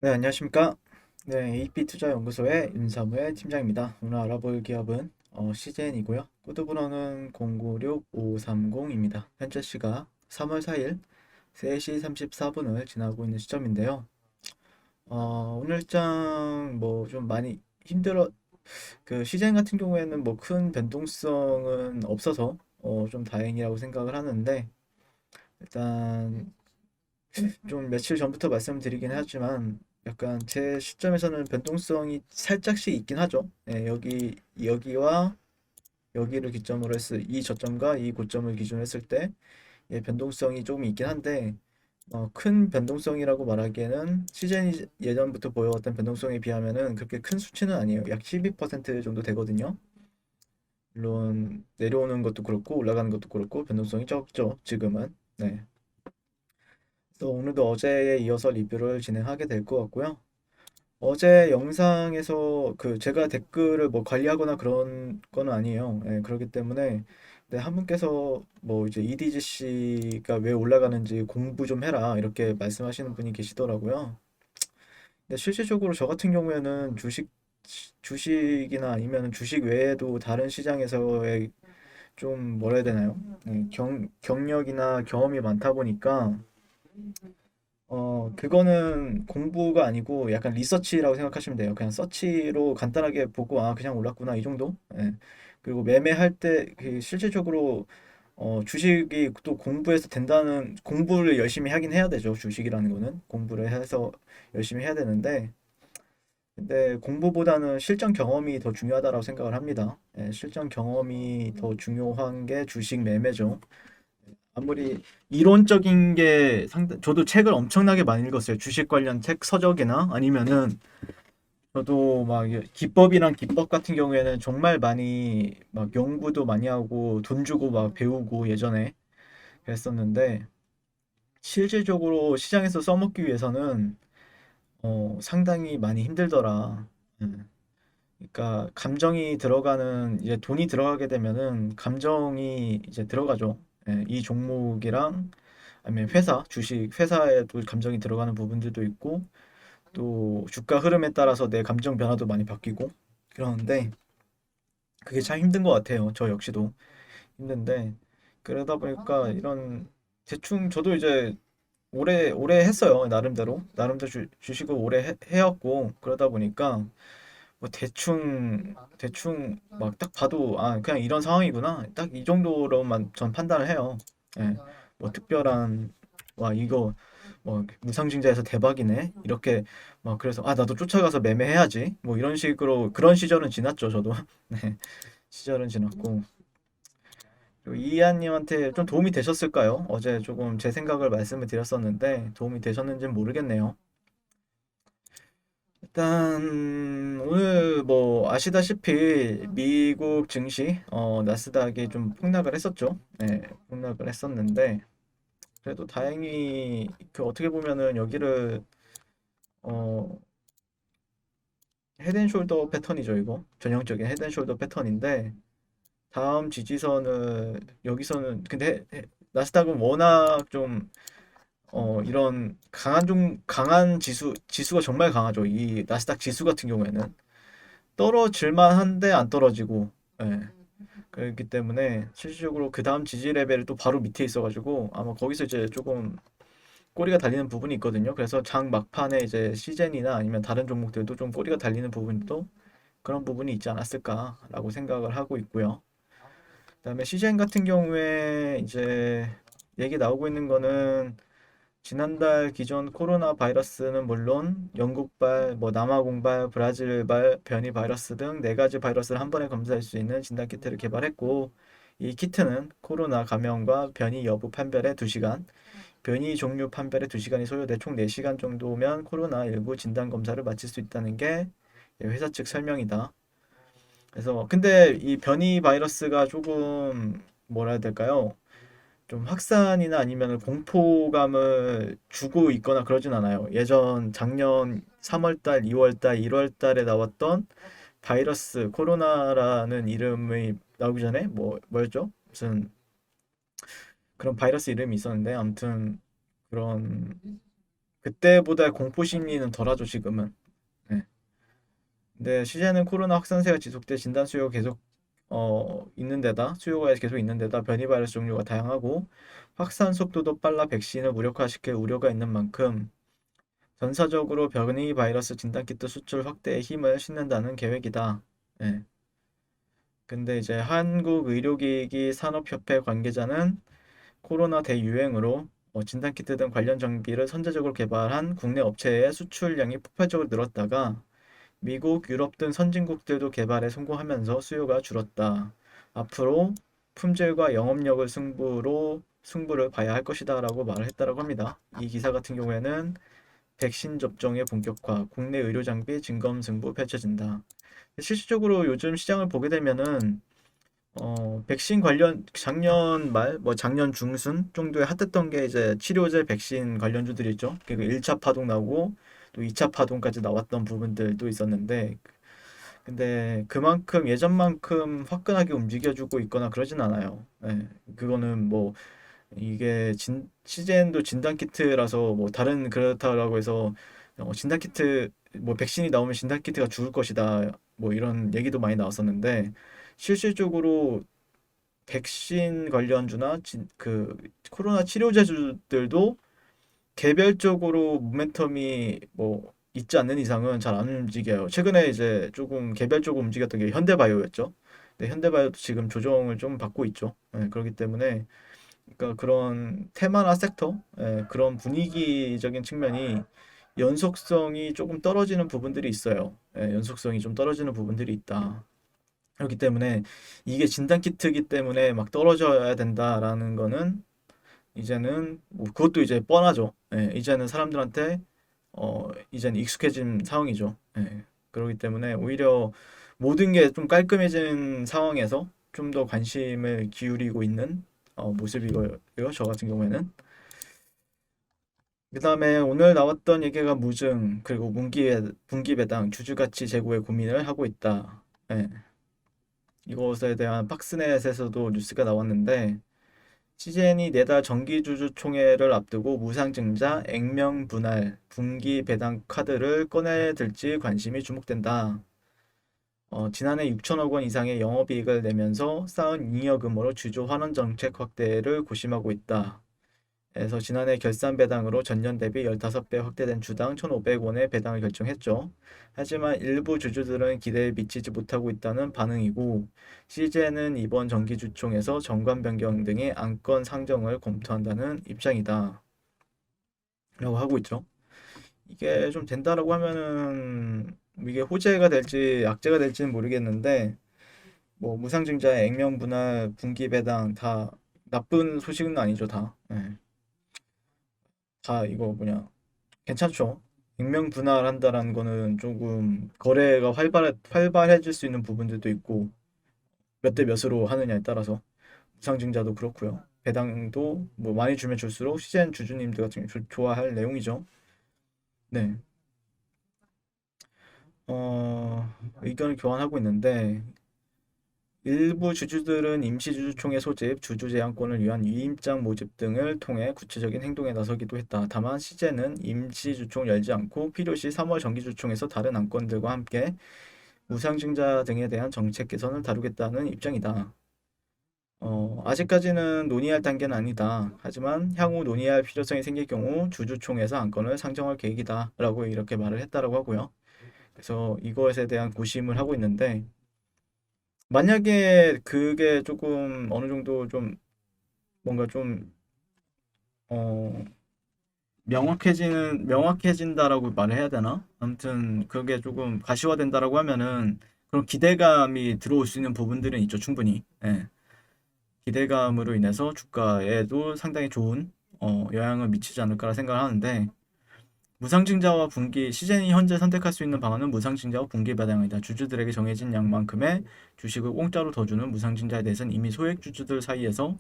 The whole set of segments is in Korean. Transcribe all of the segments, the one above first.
네, 안녕하십니까. 네, AP투자연구소의 윤사무의 팀장입니다. 오늘 알아볼 기업은 CJN이고요. 코드번호는 096530입니다. 현재 시각 3월 4일 3시 34분을 지나고 있는 시점인데요. 오늘 일정 뭐 좀 많이 힘들어, CJN 같은 경우에는 뭐 큰 변동성은 없어서 좀 다행이라고 생각을 하는데, 일단 좀 며칠 전부터 말씀드리긴 하지만 약간 제 시점에서는 변동성이 살짝씩 있긴 하죠. 네, 여기와 여기를 기점으로 했을 이 저점과 이 고점을 기준으로 했을 때 예, 변동성이 조금 있긴 한데 큰 변동성이라고 말하기에는 시즌이 예전부터 보여왔던 변동성에 비하면은 그렇게 큰 수치는 아니에요. 약 12% 정도 되거든요. 물론 내려오는 것도 그렇고 올라가는 것도 그렇고 변동성이 적죠. 지금은. 네. 그래서 오늘도 어제에 이어서 리뷰를 진행하게 될 것 같고요. 어제 영상에서 제가 댓글을 뭐 관리하거나 그런 건 아니에요. 예, 그렇기 때문에 네, 한 분께서 뭐 이제 EDGC가 왜 올라가는지 공부 좀 해라 이렇게 말씀하시는 분이 계시더라고요. 근데 실질적으로 저 같은 경우에는 주식이나 아니면 주식 외에도 다른 시장에서의 좀 뭐라 해야 되나요? 경력이나 경험이 많다 보니까 그거는 공부가 아니고 약간 리서치라고 생각하시면 돼요. 그냥 서치로 간단하게 보고, 아, 그냥 올랐구나, 이 정도? 예. 그리고 매매할 때, 실질적으로, 주식이 또 공부해서 된다는, 공부를 열심히 하긴 해야 되죠. 주식이라는 거는. 공부를 해서 열심히 해야 되는데, 근데 공부보다는 실전 경험이 더 중요하다고 생각을 합니다. 예, 실전 경험이 더 중요한 게 주식 매매죠. 아무리 이론적인 게 저도 책을 엄청나게 많이 읽었어요. 주식 관련 책 서적이나 아니면은 저도 막 기법이랑 기법 같은 경우에는 정말 많이 막 연구도 많이 하고 돈 주고 막 배우고 예전에 그랬었는데 실질적으로 시장에서 써먹기 위해서는 상당히 많이 힘들더라. 음. 그러니까 감정이 들어가는 이제 돈이 들어가게 되면은 감정이 이제 들어가죠. 예, 이 종목이랑 아니면 회사, 주식 회사에도 감정이 들어가는 부분들도 있고 또 주가 흐름에 따라서 내 감정 변화도 많이 바뀌고 그러는데 그게 참 힘든 것 같아요. 저 역시도 힘든데 그러다 보니까 이런 대충 저도 이제 오래 했어요. 나름대로 주식을 오래 해왔고 그러다 보니까 뭐 대충 막 딱 봐도 아 그냥 이런 상황이구나 딱 이 정도로만 전 판단을 해요. 예. 뭐 특별한 와 이거 뭐 무상증자에서 대박이네 이렇게 막 그래서 아 나도 쫓아가서 매매해야지 뭐 이런 식으로 그런 시절은 지났죠 저도. 네, 시절은 지났고 그리고 이한님한테 좀 도움이 되셨을까요? 어제 조금 제 생각을 말씀을 드렸었는데 도움이 되셨는지는 모르겠네요. 일단 오늘 뭐 아시다시피 미국 증시 나스닥이 좀 폭락을 했었죠. 네, 폭락을 했었는데 그래도 다행히 어떻게 보면은 여기를 어 헤드앤숄더 패턴이죠, 이거. 전형적인 헤드앤숄더 패턴인데 다음 지지선을 여기서는 근데 나스닥은 워낙 좀 이런 강한 지수가 정말 강하죠. 이 나스닥 지수 같은 경우에는 떨어질만 한데 안 떨어지고 예. 그렇기 때문에 실질적으로 그 다음 지지 레벨이 또 바로 밑에 있어가지고 아마 거기서 이제 조금 꼬리가 달리는 부분이 있거든요. 그래서 장 막판에 이제 시젠이나 아니면 다른 종목들도 좀 꼬리가 달리는 부분도 그런 부분이 있지 않았을까라고 생각을 하고 있고요. 그다음에 시젠 같은 경우에 이제 얘기 나오고 있는 거는 지난달 기존 코로나 바이러스는 물론 영국발, 뭐 남아공발, 브라질발 변이 바이러스 등 네 가지 바이러스를 한 번에 검사할 수 있는 진단 키트를 개발했고 이 키트는 코로나 감염과 변이 여부 판별에 2시간, 변이 종류 판별에 2시간이 소요돼 총 4시간 정도면 코로나19 진단 검사를 마칠 수 있다는 게 회사 측 설명이다. 그래서 근데 이 변이 바이러스가 조금 뭐라 해야 될까요? 좀 확산이나 아니면 공포감을 주고 있거나 그러진 않아요. 작년 3월달, 2월달, 1월달에 나왔던 바이러스 코로나라는 이름이 나오기 전에 뭐였죠? 무슨 그런 바이러스 이름이 있었는데 아무튼 그런 그때보다 공포 심리는 덜하죠, 지금은. 네. 근데 시제는 코로나 확산세가 지속돼 진단 수요가 계속 있는 데다 수요가 계속 있는 데다 변이 바이러스 종류가 다양하고 확산 속도도 빨라 백신을 무력화시킬 우려가 있는 만큼 전사적으로 변이 바이러스 진단키트 수출 확대에 힘을 싣는다는 계획이다. 네. 근데 이제 한국의료기기 산업협회 관계자는 코로나 대유행으로 진단키트 등 관련 장비를 선제적으로 개발한 국내 업체의 수출량이 폭발적으로 늘었다가 미국, 유럽 등 선진국들도 개발에 성공하면서 수요가 줄었다. 앞으로 품질과 영업력을 승부를 봐야 할 것이다라고 말을 했다고 합니다. 이 기사 같은 경우에는 백신 접종의 본격화, 국내 의료 장비 진검 승부 펼쳐진다. 실질적으로 요즘 시장을 보게 되면은 백신 관련 작년 말, 뭐 작년 중순 정도에 핫했던 게 이제 치료제 백신 관련주들이 있죠. 그리고 1차 파동 나오고 또 2차 파동까지 나왔던 부분들도 있었는데 근데 그만큼 예전만큼 화끈하게 움직여주고 있거나 그러진 않아요. 예, 그거는 뭐 이게 시젠도 진단 키트라서 뭐 다른 그렇다라고 해서 진단 키트 뭐 백신이 나오면 진단 키트가 죽을 것이다 뭐 이런 얘기도 많이 나왔었는데 실질적으로 백신 관련주나 그 코로나 치료제들도 개별적으로 모멘텀이 뭐 있지 않는 이상은 잘 안 움직여요. 최근에 이제 조금 개별적으로 움직였던 게 현대바이오였죠. 근데 현대바이오도 지금 조정을 좀 받고 있죠. 예, 그렇기 때문에 그러니까 그런 테마나 섹터, 예, 그런 분위기적인 측면이 연속성이 조금 떨어지는 부분들이 있어요. 예, 연속성이 좀 떨어지는 부분들이 있다. 그렇기 때문에 이게 진단 키트이기 때문에 막 떨어져야 된다라는 거는 이제는 뭐 그것도 이제 뻔하죠. 예, 이제는 사람들한테 이제는 익숙해진 상황이죠. 예, 그렇기 때문에 오히려 모든 게 좀 깔끔해진 상황에서 좀 더 관심을 기울이고 있는 모습이고요. 저 같은 경우에는. 그다음에 오늘 나왔던 얘기가 무증 그리고 분기 배당 주주 가치 제고에 고민을 하고 있다. 예, 이것에 대한 박스넷에서도 뉴스가 나왔는데 CJN이 내달 정기주주총회를 앞두고 무상증자, 액면 분할, 분기 배당 카드를 꺼내들지 관심이 주목된다. 지난해 6천억 원 이상의 영업이익을 내면서 쌓은 잉여금으로 주주 환원 정책 확대를 고심하고 있다. 그래서 지난해 결산 배당으로 전년 대비 15배 확대된 주당 1,500원의 배당을 결정했죠. 하지만 일부 주주들은 기대에 미치지 못하고 있다는 반응이고 CJ는 이번 정기주총에서 정관 변경 등의 안건 상정을 검토한다는 입장이다. 라고 하고 있죠. 이게 좀 된다라고 하면은 이게 호재가 될지 악재가 될지는 모르겠는데 뭐 무상증자, 액면 분할, 분기 배당 다 나쁜 소식은 아니죠, 다. 예. 다 이거 뭐냐 괜찮죠. 익명 분할한다라는 거는 조금 거래가 활발해질 수 있는 부분들도 있고 몇 대 몇으로 하느냐에 따라서 무상증자도 그렇고요. 배당도 뭐 많이 주면 줄수록 시젠 주주님들 같은 경우 좋아할 내용이죠. 네. 어, 의견을 교환하고 있는데 일부 주주들은 임시주주총회 소집, 주주 제한권을 위한 위임장 모집 등을 통해 구체적인 행동에 나서기도 했다. 다만 시제는 임시주총 열지 않고 필요시 3월 정기주총에서 다른 안건들과 함께 무상증자 등에 대한 정책 개선을 다루겠다는 입장이다. 아직까지는 논의할 단계는 아니다. 하지만 향후 논의할 필요성이 생길 경우 주주총회에서 안건을 상정할 계획이다. 라고 이렇게 말을 했다라고 하고요. 그래서 이것에 대한 고심을 하고 있는데 만약에 그게 조금 어느 정도 좀 뭔가 좀 어, 명확해진다라고 말을 해야 되나? 아무튼 그게 조금 가시화된다라고 하면은 그런 기대감이 들어올 수 있는 부분들은 있죠, 충분히. 예. 기대감으로 인해서 주가에도 상당히 좋은 영향을 미치지 않을까라 생각을 하는데 무상증자와 분기 시즌이 현재 선택할 수 있는 방안은 무상증자와 분기 배당이다. 주주들에게 정해진 양만큼의 주식을 공짜로 더 주는 무상증자에 대해서는 이미 소액 주주들 사이에서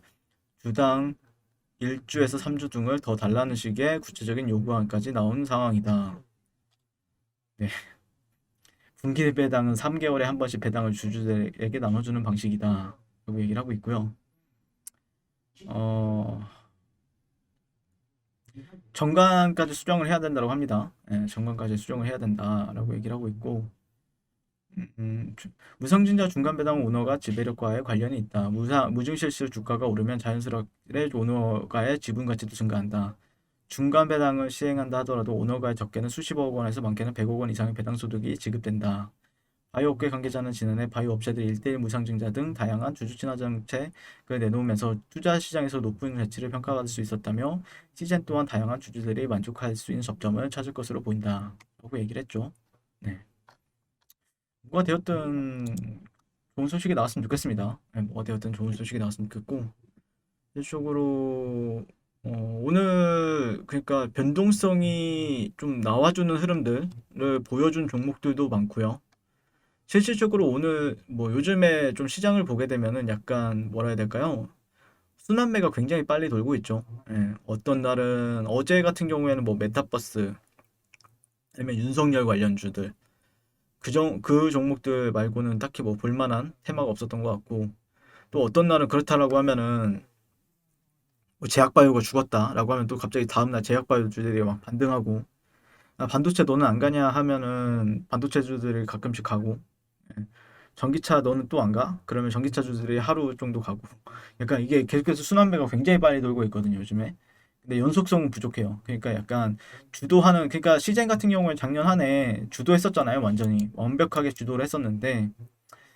주당 1주에서 3주 등을 더 달라는 식의 구체적인 요구안까지 나온 상황이다. 네. 분기 배당은 3개월에 한 번씩 배당을 주주들에게 나눠주는 방식이다. 라고 얘기를 하고 있고요. 어, 정관까지 수정을 해야 된다고 합니다. 예, 정관까지 수정을 해야 된다라고 얘기를 하고 있고, 무상증자 중간 배당 오너가 지배력과의 관련이 있다. 무증실시 주가가 오르면 자연스럽게 오너가의 지분 가치도 증가한다. 중간 배당을 시행한다 하더라도 오너가 적게는 수십억 원에서 많게는 100억 원 이상의 배당 소득이 지급된다. 바이오업계 관계자는 지난해 바이오업체들이 1대1 무상증자 등 다양한 주주 친화 정책을 내놓으면서 투자 시장에서 높은 가치를 평가받을 수 있었다며 시젠 또한 다양한 주주들이 만족할 수 있는 접점을 찾을 것으로 보인다. 라고 얘기를 했죠. 네. 뭐가 되었든 좋은 소식이 나왔으면 좋겠습니다. 네, 뭐가 되었든 좋은 소식이 나왔으면 좋겠고 실질적으로 오늘 그러니까 변동성이 좀 나와주는 흐름들을 보여준 종목들도 많고요. 실질적으로 오늘 뭐 요즘에 좀 시장을 보게 되면은 약간 뭐라 해야 될까요? 순환매가 굉장히 빨리 돌고 있죠. 예, 어떤 날은 어제 같은 경우에는 뭐 메타버스 아니면 윤석열 관련주들 그 종목들 말고는 딱히 뭐 볼만한 테마가 없었던 것 같고 또 어떤 날은 그렇다라고 하면은 뭐 제약바이오가 죽었다라고 하면 또 갑자기 다음날 제약바이오주들이 막 반등하고 아, 반도체 너는 안 가냐 하면은 반도체주들이 가끔씩 가고 예. 전기차 너는 또 안 가? 그러면 전기차주들이 하루 정도 가고 약간 이게 계속해서 순환매가 굉장히 빨리 돌고 있거든요 요즘에. 근데 연속성은 부족해요. 그러니까 약간 주도하는 그러니까 시젠 같은 경우에 작년 한 해 주도했었잖아요. 완전히 완벽하게 주도를 했었는데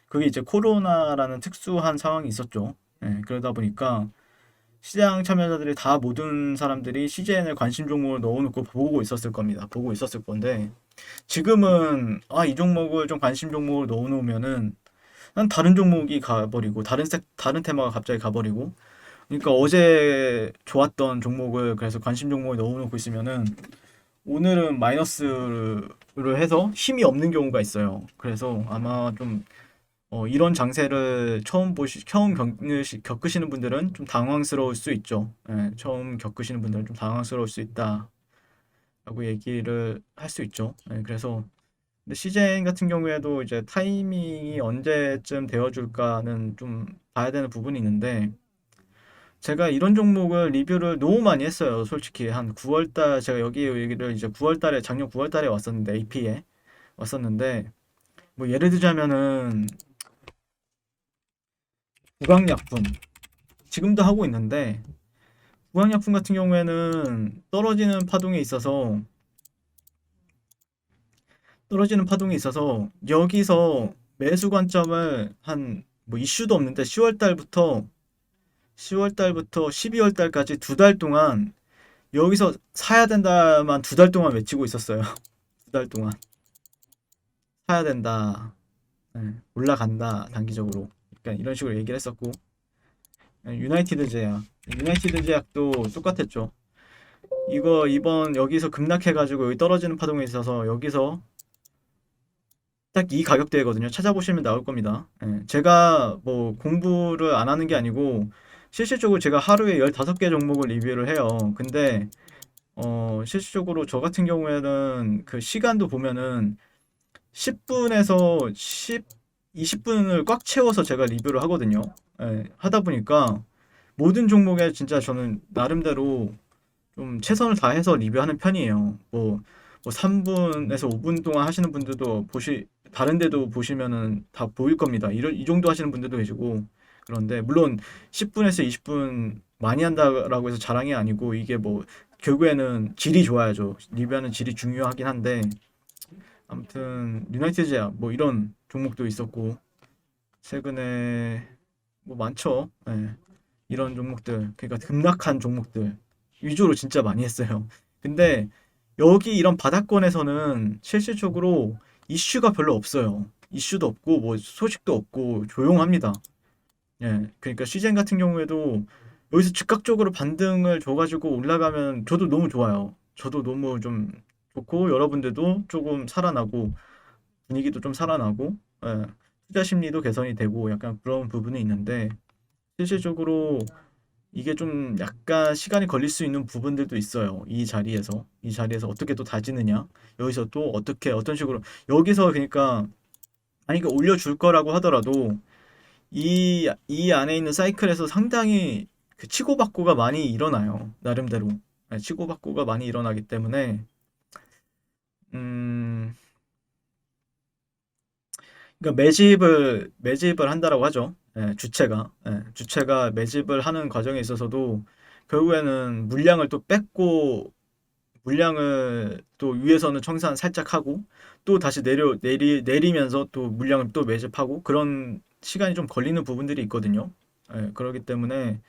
그게 이제 코로나라는 특수한 상황이 있었죠. 예, 그러다 보니까 시장 참여자들이 다 모든 사람들이 CJN을 관심 종목을 넣어놓고 보고 있었을 겁니다. 보고 있었을 건데 지금은 아, 이 종목을 좀 관심 종목을 넣어놓으면은 난 다른 종목이 가버리고 다른 테마가 갑자기 가버리고 그러니까 어제 좋았던 종목을 그래서 관심 종목을 넣어놓고 있으면은 오늘은 마이너스를 해서 힘이 없는 경우가 있어요. 그래서 아마 좀 이런 장세를 처음 겪으시는 분들은 좀 당황스러울 수 있죠. 예, 처음 겪으시는 분들은 좀 당황스러울 수 있다라고 얘기를 할 수 있죠. 예, 그래서 근데 CJ 같은 경우에도 이제 타이밍이 언제쯤 되어줄까는 좀 봐야 되는 부분이 있는데 제가 이런 종목을 리뷰를 너무 많이 했어요. 솔직히 한 9월달 제가 여기를 이제 9월달에 작년 9월달에 왔었는데 AP에 왔었는데 뭐 예를 들자면은 구강약품 지금도 하고 있는데 구강약품 같은 경우에는 떨어지는 파동이 있어서 여기서 매수 관점을 한 뭐 이슈도 없는데 10월 달부터 12월 달까지 두 달 동안 여기서 사야 된다만 두 달 동안 외치고 있었어요. 두 달 동안 사야 된다. 네, 올라간다 단기적으로. 그러니까 이런 식으로 얘기를 했었고 유나이티드 제약도 똑같았죠. 이거 이번 여기서 급락해가지고 여기 떨어지는 파동에 있어서 여기서 딱 이 가격대거든요. 찾아보시면 나올 겁니다. 예, 제가 뭐 공부를 안 하는 게 아니고 실질적으로 제가 하루에 15개 종목을 리뷰를 해요. 근데 실질적으로 저 같은 경우에는 그 시간도 보면은 10분에서 20분을 꽉 채워서 제가 리뷰를 하거든요. 예, 하다 보니까 모든 종목에 진짜 저는 나름대로 좀 최선을 다해서 리뷰하는 편이에요. 뭐 3분에서 5분 동안 하시는 분들도 다른 데도 보시면은 다 보일 겁니다. 이 정도 하시는 분들도 계시고. 그런데, 물론 10분에서 20분 많이 한다라고 해서 자랑이 아니고, 이게 뭐, 결국에는 질이 좋아야죠. 리뷰하는 질이 중요하긴 한데, 아무튼, 유나이티드 제약, 뭐 이런 종목도 있었고, 최근에, 뭐 많죠. 예. 이런 종목들, 그러니까 급락한 종목들 위주로 진짜 많이 했어요. 근데 여기 이런 바닥권에서는 실질적으로 이슈가 별로 없어요. 이슈도 없고 뭐 소식도 없고 조용합니다. 예, 그러니까 시젠 같은 경우에도 여기서 즉각적으로 반등을 줘가지고 올라가면 저도 너무 좋아요. 저도 너무 좀 좋고 여러분들도 조금 살아나고 분위기도 좀 살아나고 예, 투자 심리도 개선이 되고 약간 그런 부분이 있는데 실질적으로 이게 좀 약간 시간이 걸릴 수 있는 부분들도 있어요. 이 자리에서 어떻게 또 다지느냐. 여기서 또 어떻게 어떤 식으로 여기서 그러니까 만약에 올려줄 거라고 하더라도 이 안에 있는 사이클에서 상당히 그 치고받고가 많이 일어나요. 나름대로. 예, 치고받고가 많이 일어나기 때문에 음, 그러니까 매집을 한다라고 하죠. 예, 주체가 매집을 하는 과정에 있어서도 결국에는 물량을 또 뺏고 물량을 또 위에서는 청산 살짝 하고 또 다시 내리면서 또 물량을 또 매집하고 그런 시간이 좀 걸리는 부분들이 있거든요. 예, 그렇기 때문에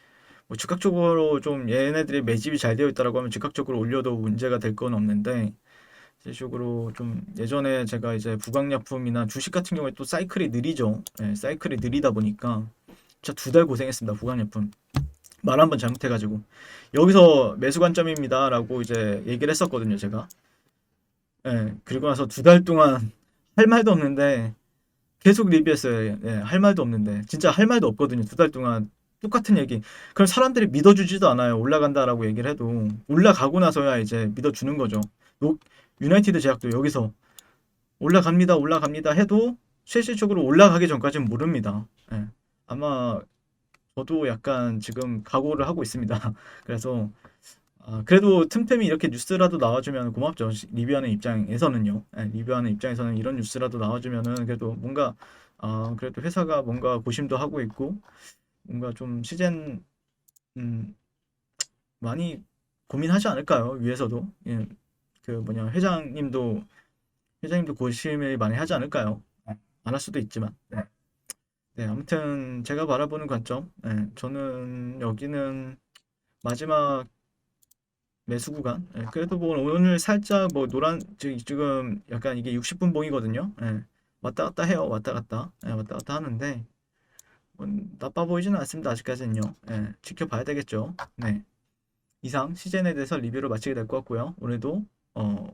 뭐 즉각적으로 좀 얘네들이 매집이 잘 되어 있다라고 하면 즉각적으로 올려도 문제가 될 건 없는데 실적으로 좀 예전에 제가 이제 부강약품이나 주식 같은 경우에 또 사이클이 느리죠. 예, 사이클이 느리다 보니까 진짜 2달 고생했습니다. 부강약품 말 한 번 잘못해가지고 여기서 매수 관점입니다라고 이제 얘기를 했었거든요. 제가 예, 그리고 나서 2달 동안 할 말도 없는데 계속 리뷰했어요. 예, 할 말도 없는데 진짜 할 말도 없거든요. 2달 동안 똑같은 얘기. 그럼 사람들이 믿어주지도 않아요. 올라간다라고 얘기를 해도 올라가고 나서야 이제 믿어주는 거죠. 노- 유나이티드 제약도 여기서 올라갑니다, 올라갑니다 해도 실질적으로 올라가기 전까지는 모릅니다. 예. 아마 저도 약간 지금 각오를 하고 있습니다. 그래서 그래도 틈틈이 이렇게 뉴스라도 나와주면 고맙죠. 리뷰하는 입장에서는요. 예, 리뷰하는 입장에서는 이런 뉴스라도 나와주면은 그래도 뭔가 그래도 회사가 뭔가 고심도 하고 있고 뭔가 좀 시즌 음, 많이 고민하지 않을까요? 위에서도 예, 그 뭐냐 회장님도 고심을 많이 하지 않을까요? 안 할 수도 있지만. 네. 네, 아무튼 제가 바라보는 관점, 저는 여기는 마지막 매수 구간. 그래도 뭐 오늘 살짝 뭐 지금 약간 이게 60분 봉이거든요. 왔다 갔다 해요. 왔다 갔다. 왔다 갔다 하는데 뭐 나빠 보이지는 않습니다. 아직까지는요. 지켜봐야 되겠죠. 네. 이상 시즌에 대해서 리뷰를 마치게 될 것 같고요. 오늘도 어,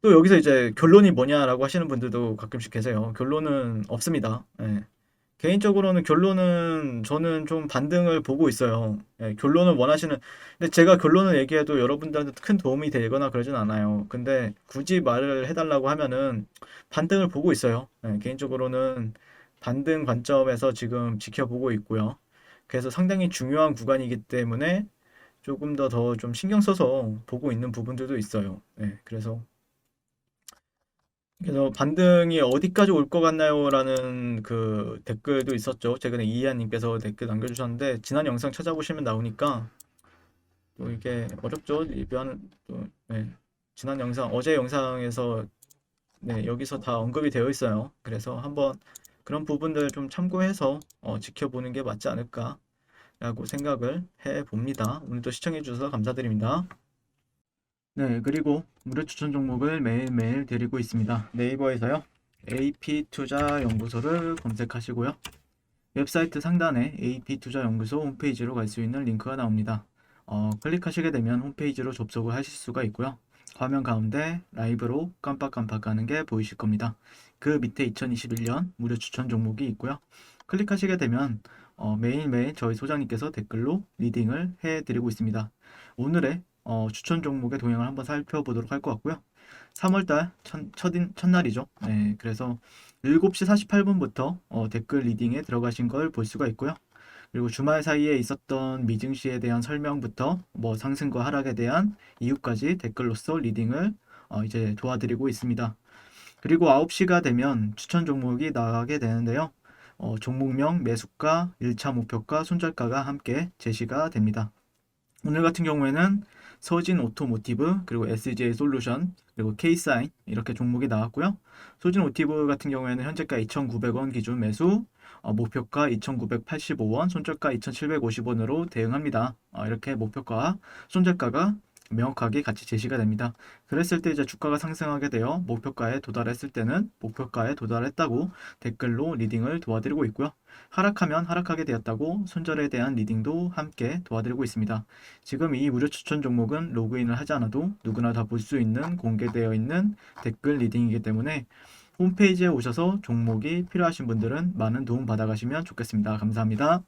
또 여기서 이제 결론이 뭐냐라고 하시는 분들도 가끔씩 계세요. 결론은 없습니다. 개인적으로는 결론은 저는 좀 반등을 보고 있어요. 결론을 원하시는, 근데 제가 결론을 얘기해도 여러분들한테 큰 도움이 되거나 그러진 않아요. 근데 굳이 말을 해달라고 하면은 반등을 보고 있어요. 개인적으로는 반등 관점에서 지금 지켜보고 있고요. 그래서 상당히 중요한 구간이기 때문에 조금 더 좀 신경 써서 보고 있는 부분들도 있어요. 그래서 반등이 어디까지 올 것 같나요? 라는 그 댓글도 있었죠. 최근에 이희아님께서 댓글 남겨주셨는데, 지난 영상 찾아보시면 나오니까, 또 이게 어렵죠. 리뷰하는, 또, 지난 영상, 어제 영상에서, 여기서 다 언급이 되어 있어요. 그래서 한번 그런 부분들 좀 참고해서 지켜보는 게 맞지 않을까라고 생각을 해 봅니다. 오늘도 시청해 주셔서 감사드립니다. 네, 그리고 무료 추천 종목을 매일매일 드리고 있습니다. 네이버에서요. AP투자연구소를 검색하시고요. 웹사이트 상단에 AP투자연구소 홈페이지로 갈 수 있는 링크가 나옵니다. 클릭하시게 되면 홈페이지로 접속을 하실 수가 있고요. 화면 가운데 라이브로 깜빡깜빡 가는 게 보이실 겁니다. 그 밑에 2021년 무료 추천 종목이 있고요. 클릭하시게 되면 매일매일 저희 소장님께서 댓글로 리딩을 해드리고 있습니다. 오늘의 추천 종목의 동향을 한번 살펴보도록 할 것 같고요. 3월달 첫날이죠. 네, 그래서 7시 48분부터 댓글 리딩에 들어가신 걸 볼 수가 있고요. 그리고 주말 사이에 있었던 미증시에 대한 설명부터 뭐 상승과 하락에 대한 이유까지 댓글로서 리딩을 이제 도와드리고 있습니다. 그리고 9시가 되면 추천 종목이 나가게 되는데요. 종목명, 매수가, 1차 목표가, 손절가가 함께 제시가 됩니다. 오늘 같은 경우에는 서진 오토모티브, 그리고 SJ 솔루션, 그리고 K사인 이렇게 종목이 나왔고요. 서진 오토모티브 같은 경우에는 현재가 2,900원 기준 매수, 목표가 2,985원, 손절가 2,750원으로 대응합니다. 이렇게 목표가, 손절가가 명확하게 같이 제시가 됩니다. 그랬을 때 이제 주가가 상승하게 되어 목표가에 도달했을 때는 목표가에 도달했다고 댓글로 리딩을 도와드리고 있고요. 하락하면 하락하게 되었다고 손절에 대한 리딩도 함께 도와드리고 있습니다. 지금 이 무료 추천 종목은 로그인을 하지 않아도 누구나 다 볼 수 있는 공개되어 있는 댓글 리딩이기 때문에 홈페이지에 오셔서 종목이 필요하신 분들은 많은 도움 받아가시면 좋겠습니다. 감사합니다.